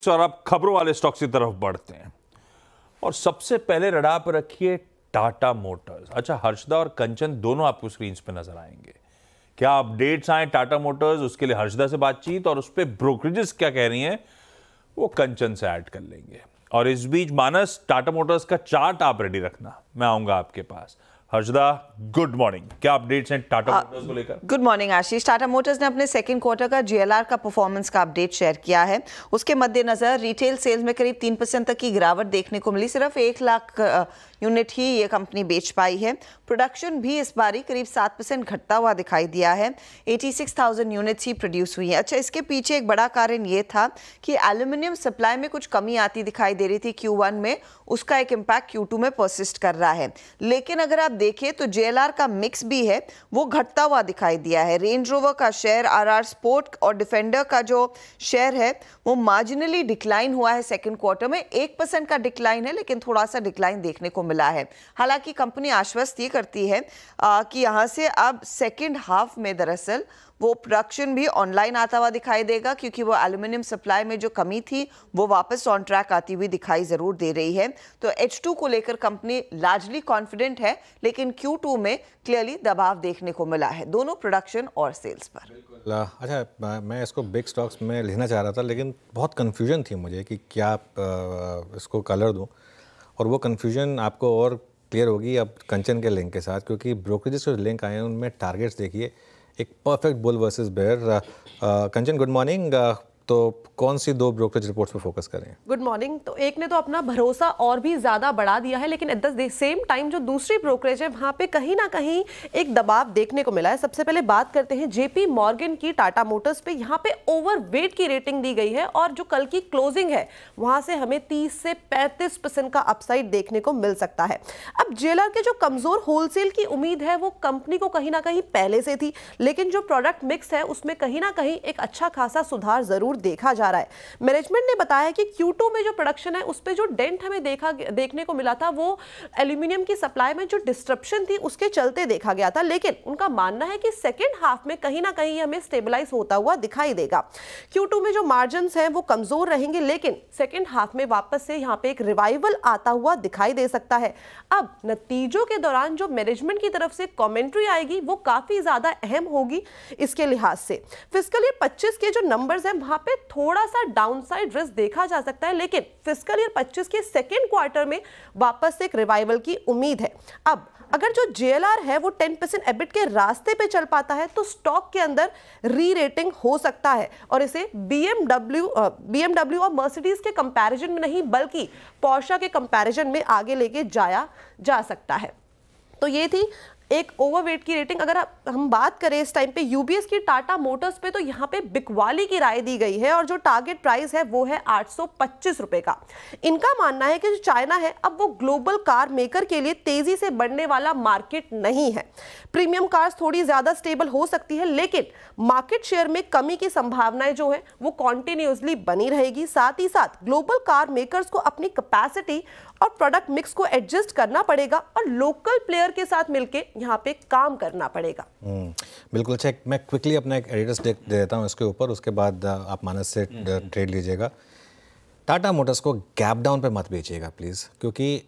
और आप खबरों वाले स्टॉक्स की तरफ बढ़ते हैं और सबसे पहले रडार पर रखिए टाटा मोटर्स। अच्छा, हर्षदा और कंचन दोनों आपको स्क्रीन पे नजर आएंगे। क्या अपडेट्स आए टाटा मोटर्स, उसके लिए हर्षदा से बातचीत और उस पर ब्रोकरेजेस क्या कह रही हैं वो कंचन से ऐड कर लेंगे। और इस बीच मानस, टाटा मोटर्स का चार्ट आप रेडी रखना, मैं आऊंगा आपके पास। Harshada, good morning. क्या अपडेट्स हैं टाटा मोटर्स को लेकर? Good morning Ashish. टाटा मोटर्स ने अपने सेकंड क्वार्टर का जीएलआर का परफॉर्मेंस का अपडेट शेयर किया है। उसके मद्देनजर रिटेल सेल्स में करीब 3% तक की गिरावट देखने को मिली। सिर्फ 1 लाख यूनिट ही ये कंपनी बेच पाई है। प्रोडक्शन भी इस बारी करीब 7% घटता हुआ दिखाई दिया है। 86,000 यूनिट्स ही प्रोड्यूस हुई है। अच्छा, इसके पीछे एक बड़ा कारण ये था कि एल्यूमिनियम सप्लाई में कुछ कमी आती दिखाई दे रही थी Q1 में, उसका एक इम्पैक्ट Q2 में परसिस्ट कर रहा है। लेकिन अगर आप देखें तो जेएलआर का मिक्स भी है वो घटता हुआ दिखाई दिया है। रेंज रोवर का शेयर, आरआर स्पोर्ट और डिफेंडर का जो शेयर है वो मार्जिनली डिक्लाइन हुआ है सेकंड क्वार्टर में। 1% का डिक्लाइन है, लेकिन थोड़ा सा डिक्लाइन देखने को मिला है। हालांकि कंपनी आश्वस्त ये करती है कि यहां से अब सेकंड हाफ में दरअसल वो प्रोडक्शन भी ऑनलाइन आता हुआ दिखाई देगा, क्योंकि वो एल्यूमिनियम सप्लाई में जो कमी थी वो वापस ऑन ट्रैक आती हुई दिखाई जरूर दे रही है। तो H2 को लेकर कंपनी लार्जली कॉन्फिडेंट है, लेकिन Q2 में क्लियरली दबाव देखने को मिला है दोनों प्रोडक्शन और सेल्स पर। अच्छा, मैं इसको बिग स्टॉक्स में लिखना चाह रहा था, लेकिन बहुत कन्फ्यूजन थी मुझे कि क्या इसको कलर दूँ, और वो कन्फ्यूजन आपको और क्लियर होगी अब कंचन के लिंक के साथ, क्योंकि ब्रोकरेजेस के लिंक आए हैं उनमें टारगेट्स देखिए, एक परफेक्ट बुल वर्सेस बेयर। कंचन, गुड मॉर्निंग। तो कौन सी 2 ब्रोकरेज रिपोर्ट्स पर फोकस करें? Good morning. तो एक ने तो अपना भरोसा और भी ज्यादा बढ़ा दिया है, लेकिन एट द सेम टाइम जो दूसरी ब्रोकरेज है वहां पे कहीं ना कहीं एक दबाव देखने को मिला है। सबसे पहले बात करते हैं जेपी मॉर्गन की टाटा मोटर्स पे। यहाँ पे ओवरवेट की रेटिंग दी गई है और जो कल की क्लोजिंग है वहां से हमें 30 से 35% का अपसाइड देखने को मिल सकता है। अब जेएलआर के जो कमजोर होलसेल की उम्मीद है वो कंपनी को कहीं ना कहीं पहले से थी, लेकिन जो प्रोडक्ट मिक्स है उसमें कहीं ना कहीं एक अच्छा खासा सुधार जरूर देखा जा रहा है। मैनेजमेंट ने बताया कि Q2 में जो प्रोडक्शन है उस पे जो डेंट हमें देखने को मिला था वो एल्यूमिनियम की सप्लाई में जो डिस्ट्रप्शन थी उसके चलते देखा गया था, लेकिन उनका मानना है कि सेकेंड हाफ में कहीं ना कहीं हमें स्टेबलाइज होता हुआ दिखाई देगा। Q2 में जो मार्जिन्स हैं वो कमजोर रहेंगे, लेकिन सेकेंड हाफ में वापस से यहाँ पे एक रिवाइवल आता हुआ दिखाई दे सकता है। अब नतीजों के दौरान जो मैनेजमेंट की तरफ से कमेंट्री आएगी वो काफी ज्यादा अहम होगी इसके लिहाज से। फिस्कल ईयर 25 के जो नंबर्स हैं वहां पे थोड़ा सा डाउनसाइड रिस्क देखा जा सकता है, लेकिन फिस्कल ईयर 25 के सेकेंड क्वार्टर में वापस से एक रिवाइवल की उम्मीद है। अब अगर जो जेएलआर है वो 10% एबिट के रास्ते पे चल पाता है तो स्टॉक के अंदर री रेटिंग हो सकता है और इसे BMW और मर्सिडीज के कंपैरिजन में नहीं बल्कि पोर्शा के कंपैरिजन में आगे लेके जाया जा सकता है। तो ये थी एक ओवरवेट की रेटिंग। अगर हम बात करें इस टाइम पे यूबीएस की टाटा मोटर्स पे, तो यहाँ पे बिकवाली की राय दी गई है और जो टारगेट प्राइस है वो है 825 रुपए का। इनका मानना है कि जो चाइना है अब वो ग्लोबल कार मेकर के लिए तेजी से बढ़ने वाला मार्केट नहीं है। प्रीमियम कार्स थोड़ी ज्यादा स्टेबल हो सकती है, लेकिन मार्केट शेयर में कमी की संभावनाएं जो है वो कॉन्टिन्यूसली बनी रहेगी। साथ ही साथ ग्लोबल कार मेकर्स को अपनी कैपेसिटी और प्रोडक्ट मिक्स को एडजस्ट करना पड़ेगा और लोकल प्लेयर के साथ मिलके यहाँ पे काम करना पड़ेगा। बिल्कुल। अच्छा, मैं क्विकली अपना एक एडिटर्स दे देता हूँ इसके ऊपर, उसके बाद आप मानस से ट्रेड लीजिएगा। टाटा मोटर्स को गैप डाउन पे मत बेचिएगा प्लीज़, क्योंकि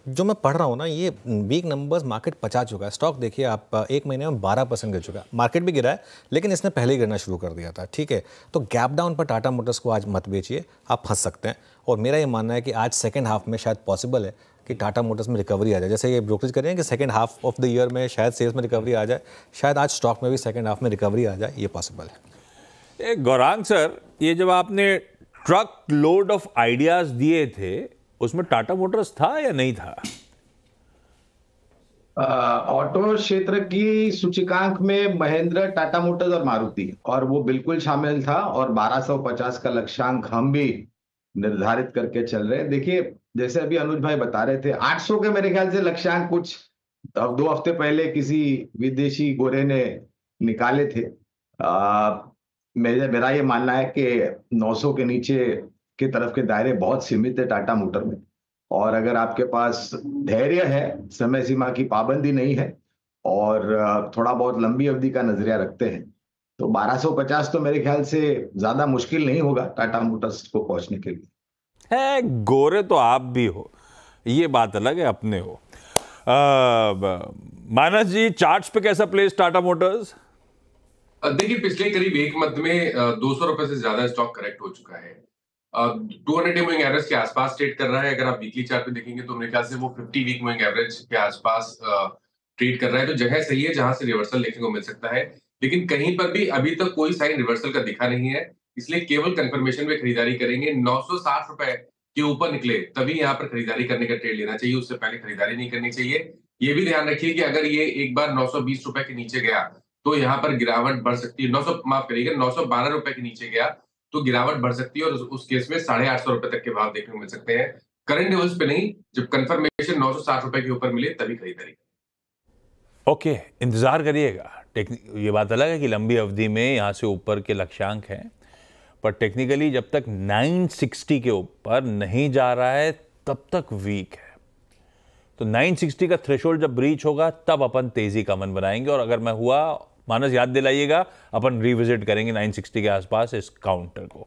जो मैं पढ़ रहा हूँ ना, ये वीक नंबर्स मार्केट पचा चुका है। स्टॉक देखिए आप, 1 महीने में 12% गिर चुका है। मार्केट भी गिरा है, लेकिन इसने पहले ही गिरना शुरू कर दिया था, ठीक है। तो गैप डाउन पर टाटा मोटर्स को आज मत बेचिए, आप फंस सकते हैं। और मेरा ये मानना है कि आज सेकेंड हाफ में शायद पॉसिबल है कि टाटा मोटर्स में रिकवरी आ जाए। जैसे ये ब्रोकरेज कर रहे हैं कि second half of the year में शायद सेल्स में रिकवरी आ जाए, शायद आज स्टॉक में भी सेकेंड हाफ में रिकवरी आ जाए, ये पॉसिबल है। गौरांग सर, ये जब आपने ट्रक लोड ऑफ आइडियाज दिए थे उसमें टाटा मोटर्स था या नहीं था? ऑटो क्षेत्र की सूचकांक में महेंद्र, टाटा मोटर्स और मारुति, और वो बिल्कुल शामिल था। और 1250 का लक्ष्यांक हम भी निर्धारित करके चल रहे हैं। देखिए, जैसे अभी अनुज भाई बता रहे थे, 800 के मेरे ख्याल से लक्ष्यांक कुछ 2 हफ्ते पहले किसी विदेशी गोरे ने निकाले थे। मेरा ये मानना है कि 900 के नीचे के तरफ के दायरे बहुत सीमित है टाटा मोटर में। और अगर आपके पास धैर्य है, समय सीमा की पाबंदी नहीं है और थोड़ा बहुत लंबी अवधि का नजरिया रखते हैं, तो 1250 तो मेरे ख्याल से ज्यादा मुश्किल नहीं होगा टाटा मोटर्स को पहुंचने के लिए। है गोरे तो आप भी हो, ये बात अलग है, अपने हो। मानस जी, चार्ट्स पे कैसा प्लेस टाटा मोटर्स? देखिए, पिछले करीब एक मंथ में 200 रुपए से ज्यादा स्टॉक करेक्ट हो चुका है। 200 डे मूविंग एवरेज के आसपास ट्रेड कर रहा है। अगर आप वीकली चार्ट पे देखेंगे तो मेरे ख्याल से वो 50 वीक मूविंग एवरेज के आसपास ट्रेड कर रहा है। तो जगह सही है जहां से रिवर्सल देखने को मिल सकता है, लेकिन कहीं पर भी अभी तक कोई साइन रिवर्सल का दिखा नहीं है, इसलिए केवल कंफर्मेशन में खरीदारी करेंगे। 960 रुपए के ऊपर निकले तभी यहाँ पर खरीदारी करने का ट्रेड लेना चाहिए, उससे पहले खरीदारी नहीं करनी चाहिए। ये भी ध्यान रखिए कि अगर ये एक बार 920 रुपए के नीचे गया तो यहाँ पर गिरावट बढ़ सकती है। 900 माफ करिएगा, 912 रुपए के नीचे गया तो गिरावट बढ़ सकती है और उस केस में 850 रुपए तक के भाव देखने को मिल सकते हैं। करंट लेवल्स पे नहीं, जब कंफर्मेशन 960 रुपए के ऊपर मिले तभी खरीदारी। ओके, इंतजार करिएगा। ये बात अलग है कि लंबी अवधि में यहां से ऊपर के लक्ष्यांक हैं, पर टेक्निकली जब तक 960 के ऊपर नहीं जा रहा है तब तक वीक है। तो 960 का थ्रेशोल्ड जब ब्रीच होगा तब अपन तेजी का मन बनाएंगे, और अगर मैं हुआ, मानस याद दिलाइएगा, अपन रिविजिट करेंगे 960 के आसपास इस काउंटर को।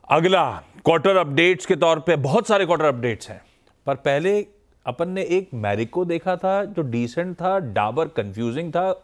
अगला क्वार्टर अपडेट्स के तौर पे बहुत सारे क्वार्टर अपडेट्स हैं, पर पहले अपन ने एक मैरिको देखा था जो डिसेंट था, डाबर कंफ्यूजिंग था,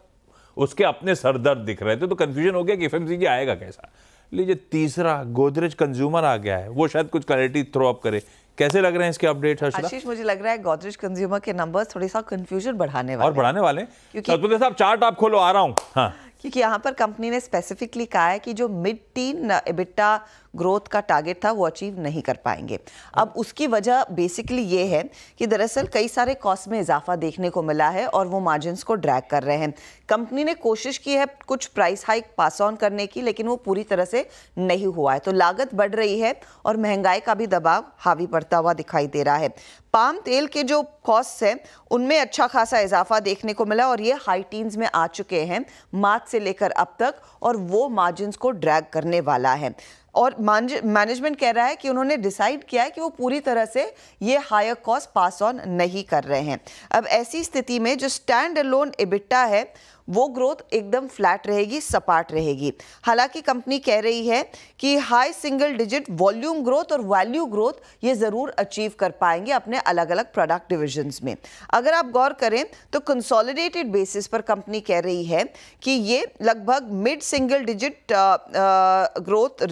उसके अपने सरदर्द दिख रहे थे, तो कंफ्यूजन हो गया कि एफएमसीजी आएगा कैसा। लीजिए तीसरा गोदरेज कंज्यूमर आ गया है, वो शायद कुछ क्लैरिटी थ्रो अप करे। कैसे लग रहे हैं इसके अपडेट हर्षदा? आशीष, मुझे लग रहा है गोदरेज कंज्यूमर के नंबर्स थोड़ी सा कंफ्यूजन बढ़ाने वाले और बढ़ाने वाले। क्योंकि साहब चार्ट आप खोलो, आ रहा हूं। हाँ, क्योंकि यहाँ पर कंपनी ने स्पेसिफिकली कहा है कि जो मिड टीन एबिटा ग्रोथ का टारगेट था वो अचीव नहीं कर पाएंगे। अब उसकी वजह बेसिकली ये है कि दरअसल कई सारे कॉस्ट में इजाफा देखने को मिला है और वो मार्जिन्स को ड्रैग कर रहे हैं। कंपनी ने कोशिश की है कुछ प्राइस हाइक पास ऑन करने की, लेकिन वो पूरी तरह से नहीं हुआ है। तो लागत बढ़ रही है और महंगाई का भी दबाव हावी पड़ता हुआ दिखाई दे रहा है। पाम तेल के जो कॉस्ट है उनमें अच्छा खासा इजाफा देखने को मिला और ये हाई टीन्स में आ चुके हैं मार्च से लेकर अब तक, और वो मार्जिन्स को ड्रैग करने वाला है। और मैनेजमेंट कह रहा है कि उन्होंने डिसाइड किया है कि वो पूरी तरह से ये हायर कॉस्ट पास ऑन नहीं कर रहे हैं। अब ऐसी स्थिति में जो स्टैंड अलोन एबिटा है वो ग्रोथ एकदम फ्लैट रहेगी, सपाट रहेगी। हालांकि कंपनी कह रही है कि high single digit volume growth और वैल्यू ग्रोथ ये ज़रूर अचीव कर पाएंगे अपने अलग अलग प्रोडक्ट डिविजन्स में। अगर आप गौर करें तो कंसोलिडेटेड बेसिस पर कंपनी कह रही है कि ये लगभग mid single digit growth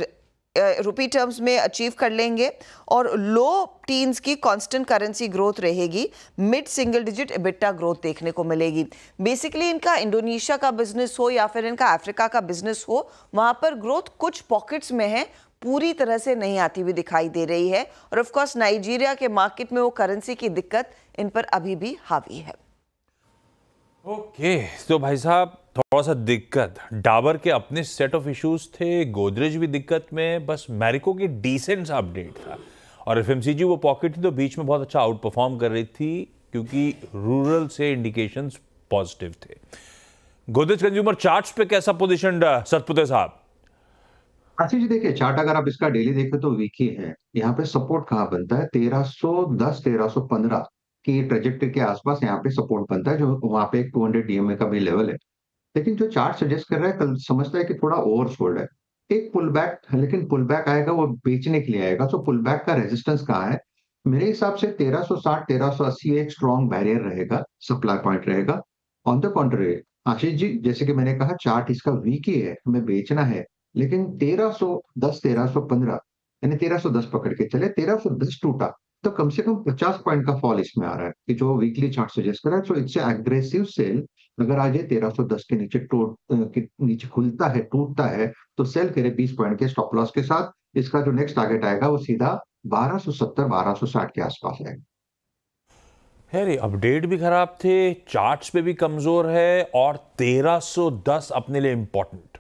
rupee terms में अचीव कर लेंगे और लो टीन्स की कांस्टेंट करेंसी ग्रोथ रहेगी, mid single digit EBITDA growth देखने को मिलेगी। बेसिकली इनका इंडोनेशिया का बिजनेस हो या फिर इनका अफ्रीका का बिजनेस हो, वहां पर ग्रोथ कुछ पॉकेट्स में है, पूरी तरह से नहीं आती हुई दिखाई दे रही है। और ऑफ कोर्स नाइजीरिया के मार्केट में वो करेंसी की दिक्कत इन पर अभी भी हावी है। ओके, तो भाई साहब थोड़ा सा दिक्कत, डाबर के अपने सेट ऑफ इश्यूज थे, गोदरेज भी दिक्कत में, बस मैरिको की डिसेंट सा अपडेट था। और एफएमसीजी वो पॉकेट थी तो बीच में बहुत अच्छा आउट परफॉर्म कर रही थी क्योंकि रूरल से इंडिकेशंस पॉजिटिव थे। गोदरेज कंज्यूमर चार्ट्स पे कैसा पोजीशन सतपुते साहब? आशीष जी देखिए, चार्ट अगर आप इसका डेली देखें तो वीक ही है। यहाँ पे सपोर्ट कहाँ बनता है? 1310 1315 की ट्रेजेक्टरी के आसपास यहाँ पे सपोर्ट बनता है, जो वहां पे एक 200 डीएमए का भी लेवल है। लेकिन जो चार्ट सजेस्ट कर रहा है, कल समझता है कि थोड़ा ओवरसोल्ड है, एक पुल बैक, लेकिन पुल बैक आएगा वो बेचने के लिए आएगा। तो पुल बैक का रेजिस्टेंस कहाँ है? मेरे हिसाब से 1360 1380 एक स्ट्रॉन्ग बैरियर रहेगा, सप्लाई पॉइंट रहेगा। ऑन द कॉन्ट्री आशीष जी, जैसे कि मैंने कहा, चार्ट इसका वीक ही है, हमें बेचना है, लेकिन 1310 1315 यानी 1310 पकड़ के चले, 1310 टूटा तो कम से कम 50 पॉइंट का फॉल इसमें आ रहा है कि जो वीकली चार्ट सजेस्ट कर रहा है। So it's aggressive sale. अगर आज ये 1310 के नीचे खुलता है, टूटता है, तो सेल करे 20 पॉइंट के स्टॉप लॉस के साथ। इसका जो नेक्स्ट टारगेट आएगा वो सीधा 1270 1260 के आसपास आएगा। यार अपडेट भी खराब थे, चार्ट्स पे भी कमजोर है, और 1310 अपने लिए इंपॉर्टेंट,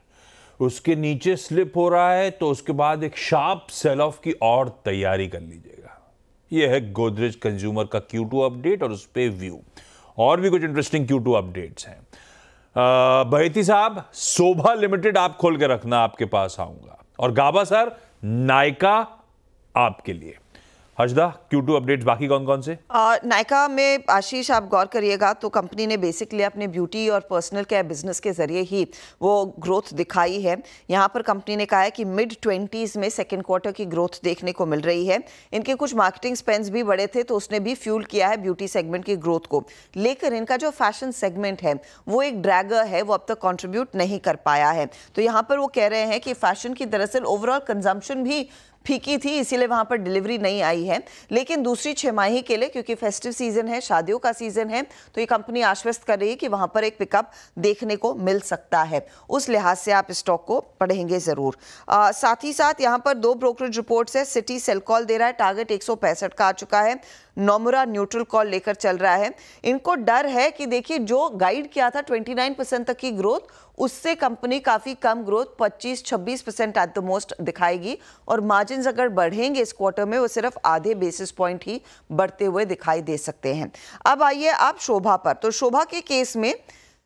उसके नीचे स्लिप हो रहा है तो उसके बाद एक शार्प सेल ऑफ की और तैयारी कर लीजिएगा। यह है गोदरेज कंज्यूमर का Q2 अपडेट और उस पे व्यू। और भी कुछ इंटरेस्टिंग Q2 अपडेट्स हैं। बहेती साहब, शोभा लिमिटेड आप खोल के रखना, आपके पास आऊंगा। और गाबा सर, नायका आपके लिए। हर्षदा, Q2 अपडेट्स बाकी कौन कौन से? नायका में आशीष आप गौर करिएगा तो कंपनी ने बेसिकली अपने ब्यूटी और पर्सनल केयर बिजनेस के जरिए ही वो ग्रोथ दिखाई है। यहाँ पर कंपनी ने कहा है कि मिड-20s में सेकेंड क्वार्टर की ग्रोथ देखने को मिल रही है। इनके कुछ मार्केटिंग स्पेंड्स भी बढ़े थे तो उसने भी फ्यूल किया है ब्यूटी सेगमेंट की ग्रोथ को लेकर। इनका जो फैशन सेगमेंट है वो एक ड्रैगर है, वो अब तक कॉन्ट्रीब्यूट नहीं कर पाया है। तो यहाँ पर वो कह रहे हैं कि फैशन की दरअसल ओवरऑल कंजम्पशन भी फीकी थी, इसीलिए वहां पर डिलीवरी नहीं आई है। लेकिन दूसरी छमाही के लिए, क्योंकि फेस्टिव सीजन है, शादियों का सीजन है, तो ये कंपनी आश्वस्त कर रही है कि वहां पर एक पिकअप देखने को मिल सकता है। उस लिहाज से आप स्टॉक को पढ़ेंगे जरूर। साथ ही साथ यहाँ पर 2 ब्रोकरेज रिपोर्ट्स है। सिटी सेल कॉल दे रहा है, टारगेट 165 का आ चुका है। नोमुरा न्यूट्रल कॉल लेकर चल रहा है। इनको डर है कि देखिए जो गाइड किया था 29% तक की ग्रोथ, उससे कंपनी काफी कम ग्रोथ 25-26% एट द मोस्ट दिखाएगी और मार्जिन्स अगर बढ़ेंगे इस क्वार्टर में वो सिर्फ आधे बेसिस पॉइंट ही बढ़ते हुए दिखाई दे सकते हैं। अब आइए आप शोभा पर। तो शोभा के केस में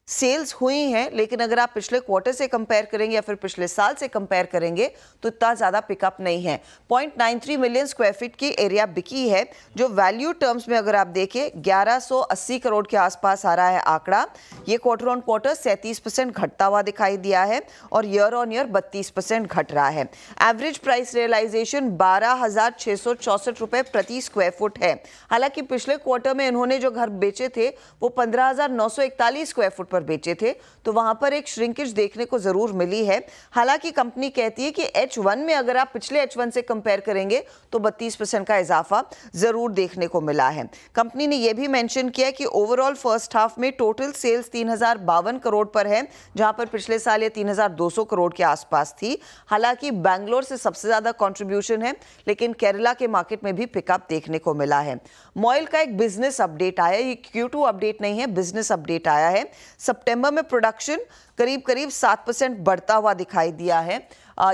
सेल्स हुई हैं, लेकिन अगर आप पिछले क्वार्टर से कंपेयर करेंगे या फिर पिछले साल से कंपेयर करेंगे तो इतना ज़्यादा पिकअप नहीं है। 0.93 मिलियन स्क्वायर फीट की एरिया बिकी है, जो वैल्यू टर्म्स में अगर आप देखें 1180 करोड़ के आसपास आ रहा है आंकड़ा। ये क्वार्टर ऑन क्वार्टर 37% घटता हुआ दिखाई दिया है और ईयर ऑन ईयर 32% घट रहा है। एवरेज प्राइस रियलाइजेशन 12,664 रुपये प्रति स्क्वायर फुट है। हालांकि पिछले क्वार्टर में इन्होंने जो घर बेचे थे वो 15,941 स्क्वायर फुट पर बेचे थे, तो वहां पर एक श्रिंकेज देखने को जरूर मिली है। हालांकि कंपनी कहती है कि H1 में अगर आप पिछले H1 से कंपेयर करेंगे तो 32% का इजाफा जरूर देखने को मिला है। कंपनी ने यह भी मेंशन किया कि ओवरऑल फर्स्ट हाफ में टोटल सेल्स 3,052 करोड़ पर है, जहां पर पिछले साल ये 3,200 करोड़ के आसपास थी। हालांकि बैंगलोर से सबसे ज्यादा कंट्रीब्यूशन है, लेकिन केरला के मार्केट में भी पिकअप देखने को मिला है। मॉयल का एक बिजनेस अपडेट आया, ये Q2 अपडेट नहीं है, बिजनेस अपडेट आया है। सितंबर में प्रोडक्शन करीब 7% बढ़ता हुआ दिखाई दिया है।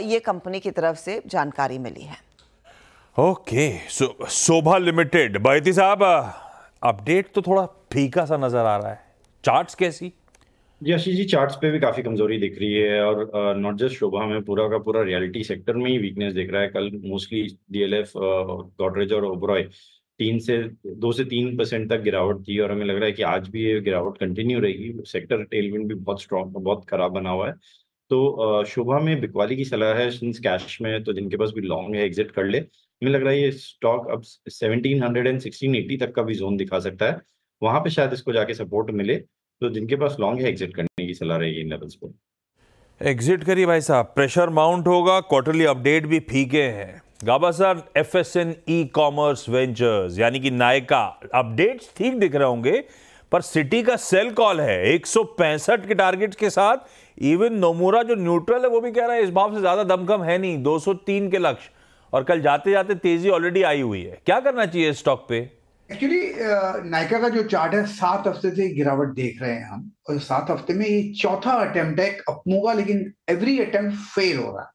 ये कंपनी की तरफ से जानकारी मिली है। ओके, शोभा लिमिटेड। बैती साहब, अपडेट तो थोड़ा फीका सा नजर आ रहा है, चार्ट्स कैसी? जी आशीष जी, चार्ट्स पे भी काफी कमजोरी दिख रही है और नॉट जस्ट शोभा में, पूरा का पूरा रियलिटी सेक्टर में ही वीकनेस दिख रहा है। कल मोस्टली DLF, गॉडरेज और ओबरॉय 2 से 3% तक गिरावट थी और हमें लग रहा है कि आज भी ये गिरावट कंटिन्यू रहेगी। सेक्टर टेलविंड भी बहुत स्ट्रॉन्ग, बहुत खराब बना हुआ है। तो शोभा में बिकवाली की सलाह है, सिंस कैश में, तो जिनके पास भी लॉन्ग है एग्जिट कर ले। हमें लग रहा है ये स्टॉक अब 1700 एंड 1680 तक का भी जोन दिखा सकता है, वहां पे शायद इसको जाके सपोर्ट मिले। तो जिनके पास लॉन्ग है एग्जिट करने की सलाह रहेगी इन लेवल्स पर। एग्जिट करिए भाई साहब, प्रेशर माउंट होगा। क्वार्टरली अपडेट भी फीके हैं। गाबा सर, FSN ई-कॉमर्स वेंचर्स यानी कि नायका, अपडेट्स ठीक दिख रहे होंगे, पर सिटी का सेल कॉल है 165 के टारगेट्स के साथ। इवन नोमुरा जो न्यूट्रल है वो भी कह रहा है इस भाव से ज्यादा दमखम है नहीं, 203 के लक्ष्य, और कल जाते जाते तेजी ऑलरेडी आई हुई है। क्या करना चाहिए स्टॉक पे? एक्चुअली नायका का जो चार्ट है 7 हफ्ते से गिरावट देख रहे हैं हम, और 7 हफ्ते में ये चौथा अटेम्प्ट है अपमूव का, लेकिन एवरी अटेम्प्ट फेल हो रहा है।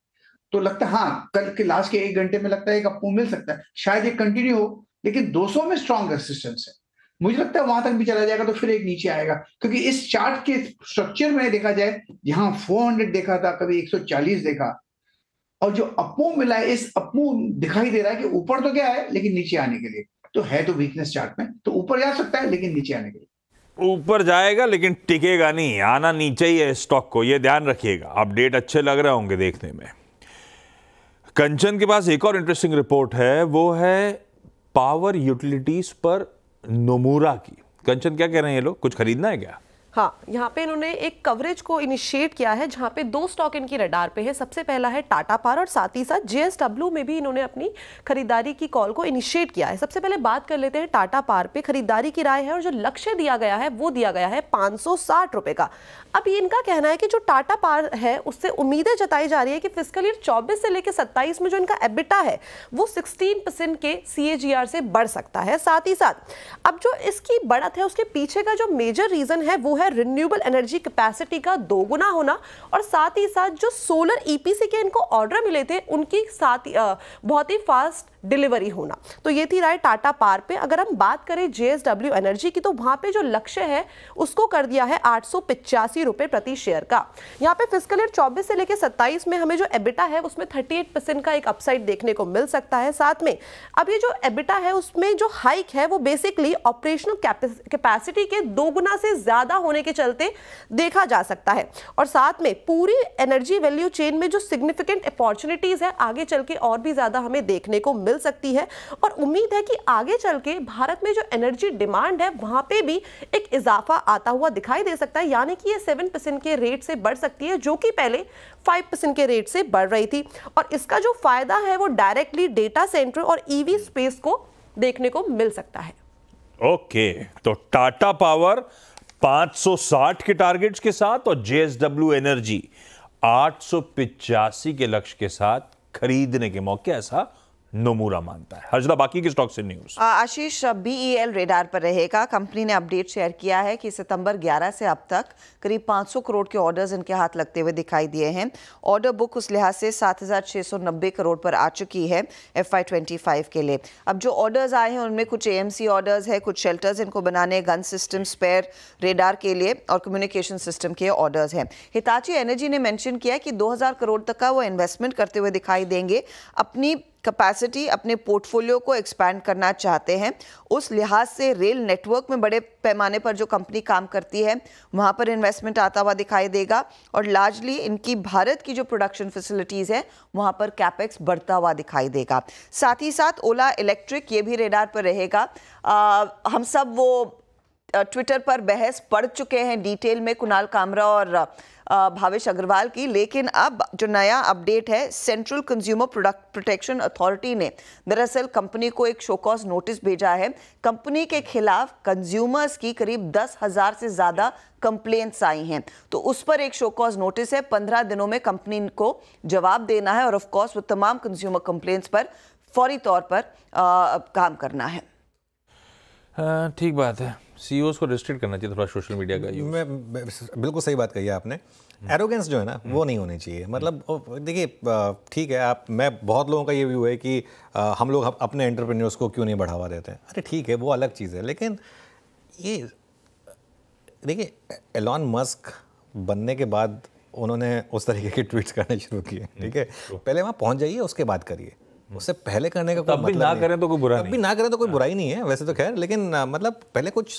तो लगता है हाँ, कल के लास्ट के 1 घंटे में लगता है एक अपमूव मिल सकता है, शायद ये कंटिन्यू हो, लेकिन 200 में स्ट्रॉन्ग रेजिस्टेंस है। मुझे लगता है वहां तक भी चला जाएगा तो फिर एक नीचे आएगा, क्योंकि इस चार्ट के स्ट्रक्चर में देखा जाए, यहाँ 400 देखा था, कभी 140 देखा, और जो अपमूव मिला है, इस अपमूव दिखाई दे रहा है कि ऊपर तो क्या है, लेकिन नीचे आने के लिए तो है, तो वीकनेस चार्ट में तो ऊपर जा सकता है, लेकिन नीचे आने के लिए ऊपर जाएगा लेकिन टिकेगा नहीं, आना नीचे ही है स्टॉक को, ये ध्यान रखिएगा। अपडेट अच्छे लग रहे होंगे देखने में। कंचन के पास एक और इंटरेस्टिंग रिपोर्ट है, वो है पावर यूटिलिटीज पर नोमुरा की। कंचन, क्या कह रहे हैं ये लोग, कुछ खरीदना है क्या? हाँ, यहाँ पे इन्होंने एक कवरेज को इनिशिएट किया है जहाँ पे 2 स्टॉक इनकी रडार पे है। सबसे पहला है टाटा पावर और साथ ही साथ JSW में भी इन्होंने अपनी खरीदारी की कॉल को इनिशिएट किया है। सबसे पहले बात कर लेते हैं टाटा पावर पे। खरीदारी की राय है और जो लक्ष्य दिया गया है वो दिया गया है 560 रुपए का। अब ये इनका कहना है कि जो टाटा पावर है उससे उम्मीदें जताई जा रही है कि फिस्कल ईयर 24 से लेकर 27 में जो इनका एबिटा है वो 16% के CAGR से बढ़ सकता है। साथ ही साथ अब जो इसकी बढ़त है उसके पीछे का जो मेजर रीजन है वो है है रिन्यूएबल एनर्जी कैपेसिटी का 2 गुना होना और साथ ही साथ जो सोलर ईपीसी के इनको ऑर्डर मिले थे उनकी साथ बहुत ही फास्ट डिलीवरी होना। तो ये थी राय टाटा पावर पे। अगर हम बात करें JSW एनर्जी की तो वहां पे जो लक्ष्य है उसको कर दिया है 885 रुपए प्रति शेयर का। यहाँ पे फिस्कल ईयर 24 से लेकर 27 में हमें जो एबिटा है उसमें 38% का एक अपसाइड देखने को मिल सकता है। साथ में अब ये जो एबिटा है उसमें जो हाइक है वो बेसिकली ऑपरेशनल कैपेसिटी के 2 गुना से ज्यादा होने के चलते देखा जा सकता है। और साथ में पूरी एनर्जी वैल्यू चेन में जो सिग्निफिकेंट अपॉर्चुनिटीज है आगे चल के और भी ज्यादा हमें देखने को मिल सकती है। और उम्मीद है कि आगे चल के भारत में जो एनर्जी डिमांड है वहां पे भी एक इजाफा आता हुआ दिखाई दे सकता है, यानी कि ये 7% के रेट से बढ़ सकती है जो कि पहले 5% के रेट से बढ़ रही थी। और इसका जो फायदा है वो डायरेक्टली डेटा सेंटर और ईवी स्पेस को देखने को मिल सकता है। ओके, तो टाटा पावर 560 के टारगेट्स के साथ और JSW एनर्जी 885 के लक्ष्य के साथ खरीदने के मौके, ऐसा नोमुरा मानता है। हर्षदा, बाकी की स्टॉक से न्यूज। आशीष, BEL रेडार पर रहेगा। कंपनी ने अपडेट शेयर किया है कि सितंबर 11 से अब तक करीब 500 करोड़ के ऑर्डर्स इनके हाथ लगते हुए दिखाई दिए हैं। ऑर्डर बुक उस लिहाज से 7,690 करोड़ पर आ चुकी है FY25 के लिए। अब जो ऑर्डर्स आए हैं उनमें कुछ AMC ऑर्डर्स है, कुछ शेल्टर्स इनको बनाने, गन सिस्टम, स्पेयर, रेडार के लिए और कम्युनिकेशन सिस्टम के ऑर्डर्स हैं। हिताची एनर्जी ने मेंशन किया कि 2,000 करोड़ तक का वो इन्वेस्टमेंट करते हुए दिखाई देंगे। अपनी कैपेसिटी, अपने पोर्टफोलियो को एक्सपैंड करना चाहते हैं। उस लिहाज से रेल नेटवर्क में बड़े पैमाने पर जो कंपनी काम करती है वहां पर इन्वेस्टमेंट आता हुआ दिखाई देगा और लार्जली इनकी भारत की जो प्रोडक्शन फैसिलिटीज है वहां पर कैपेक्स बढ़ता हुआ दिखाई देगा। साथ ही साथ ओला इलेक्ट्रिक ये भी रेडार पर रहेगा। हम सब वो ट्विटर पर बहस पढ़ चुके हैं डिटेल में कुणाल कामरा और भावेश अग्रवाल की, लेकिन अब जो नया अपडेट है, सेंट्रल कंज्यूमर प्रोटेक्शन अथॉरिटी ने दरअसल कंपनी को एक शोकॉज नोटिस भेजा है। कंपनी के खिलाफ कंज्यूमर्स की करीब 10,000 से ज्यादा कंप्लेंट्स आई हैं, तो उस पर एक शोकॉज नोटिस है। 15 दिनों में कंपनी को जवाब देना है और ऑफ कोर्स वो तमाम कंज्यूमर कंप्लेंट्स पर फौरी तौर पर काम करना है। ठीक बात है, CEOs को रिस्ट्रिक्ट करना चाहिए थोड़ा सोशल मीडिया का यूज। मैं बिल्कुल सही बात कही है आपने। एरोगेंस जो है ना वो नहीं होनी चाहिए। मतलब देखिए, ठीक है, मैं बहुत लोगों का ये व्यू है कि हम लोग अपने एंटरप्रेन्योर्स को क्यों नहीं बढ़ावा देते हैं। अरे ठीक है, वो अलग चीज़ है, लेकिन ये देखिए, एलॉन मस्क बनने के बाद उन्होंने उस तरीके के ट्वीट्स करने शुरू किए। ठीक है, पहले वहाँ पहुँच जाइए, उसके बाद करिए। उससे पहले करने का कोई मतलब ना करें तो कोई बुरा नहीं, भी ना करें तो कोई बुराई नहीं है वैसे तो, खैर, लेकिन मतलब पहले कुछ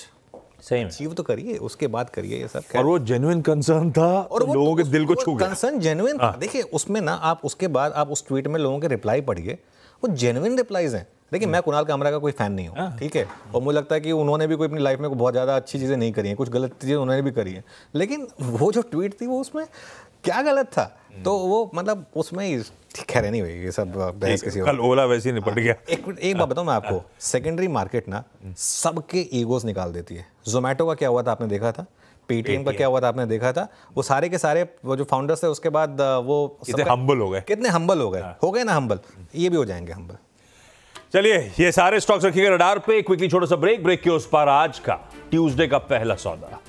सही अचीव तो करिए, उसके बाद करिए ये सब। और वो जेन्युइन कंसर्न था और तो लोगों के दिल को छू गया। कंसर्न जेन्युइन था। देखिए, उसमें ना आप उसके बाद आप उस ट्वीट में लोगों के रिप्लाई पढ़िए, वो जेन्युइन रिप्लाईज हैं। देखिए, मैं कुणाल कामरा का कोई फैन नहीं हूँ, ठीक है, और मुझे लगता है कि उन्होंने भी कोई अपनी लाइफ में बहुत ज़्यादा अच्छी चीज़ें नहीं करी हैं, कुछ गलत चीज़ें उन्होंने भी करी हैं, लेकिन वो जो ट्वीट थी वो उसमें क्या गलत था, तो वो मतलब उसमें खैर नहीं हुई ये सब बहस किसी कल ओला वैसे ही निपट गया। एक बात बताऊं मैं आपको, सेकेंडरी मार्केट ना सबके ईगोस निकाल देती है। जोमेटो का क्या हुआ था आपने देखा था, पेटीएम का क्या हुआ था आपने देखा था, वो सारे के सारे वो जो फाउंडर्स थे उसके बाद वो कितने हम्बल हो गए, कितने हम्बल हो गए ना हम्बल, ये भी हो जाएंगे हम्बल। चलिए, ये सारे स्टॉक्स रखिएगा रडार पे। क्विकली छोटा सा ब्रेक के उस पार आज का ट्यूसडे का पहला सौदा।